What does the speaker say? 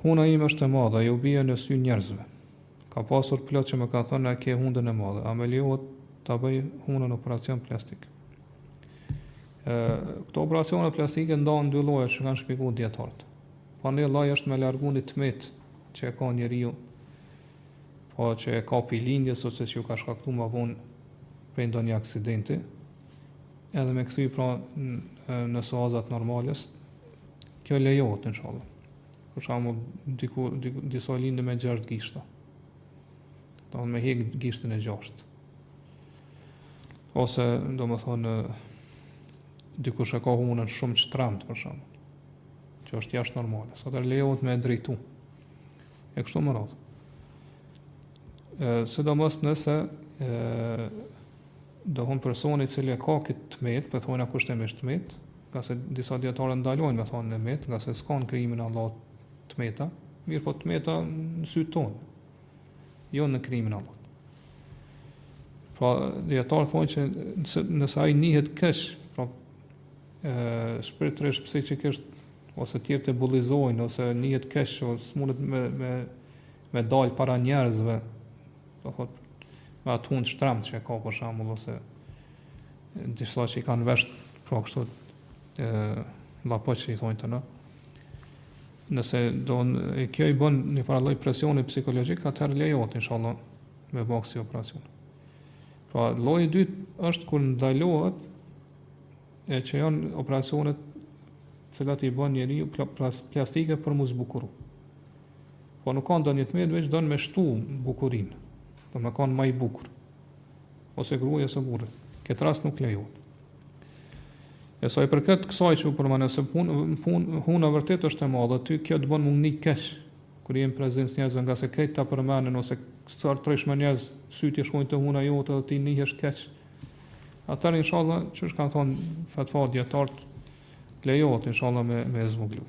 Huna ime është e madhe, ju bie në sy njerëzve. Ka pasur plot që më ka thënë e ke hundën e madhe, a me lejohet ta bëj hunën operacion plastik. Këto operacione plastike ndahen dy lloje që kanë shpjeguar dietarët. Po një lloj është me largu një tmet që e ka njeriu, po që e ka pi lindjes ose që ju ka shkaktuar më vonë prej ndonjë aksidenti, edhe me kthy pra në sozat normales, kjo lejohet inshallah. Për shembull, disa lindë me 6 gishta. Do me hek gishtin e 6. Ose domethënë dikush e ka hunën shumë shtramt për shembull, që është jashtë normale. Sot lejohet me drejtu. E kështu më radhë. Sidomos nëse dohon personi i cili ka këtë tmet, po thonë kushtimisht tmet, nga se disa dietarë ndalojnë me thonë në met, nga se s'kan krimin Allahut tmeta, mirë po tmeta në sy tonë, jo në krimin Allahut. Pra dietarë thonë që nëse ai njihet keq, pra shpirtërisht psikikisht ose tjerë të bullizojnë ose njihet keq ose s'mundet me dal para njerëzve, do thotë me atë hund shtramt që e ka për shembull ose disa që i kanë vesh pra kështu llapoç që i thonë të në. Nëse kjo i bën një farë lloj presioni psikologjik, atëherë lejohet inshallah me bë kësi operacion. Pra lloji i dytë është kur ndalohet që janë operacionet cilat i bën njeriu plastike për mu zbukuru. Po nuk ka ndonjë tmet, veç don me shtu bukurinë. Do me kanë më i bukur. Ose gruaja ose burri. Këtë rast nuk lejohet. E sa i përket kësaj që u përmend se huna vërtet është e madhe, ty kjo të bën mundni keq kur jemi prezencë njerëzve, nga se këtë ta përmendën ose çfarë tresh me njerëz syti shkojnë te huna jote dhe ti nihesh keq. Atëherë inshallah, çu kanë thonë fatva dietar, lejohet inshallah me zvoglu.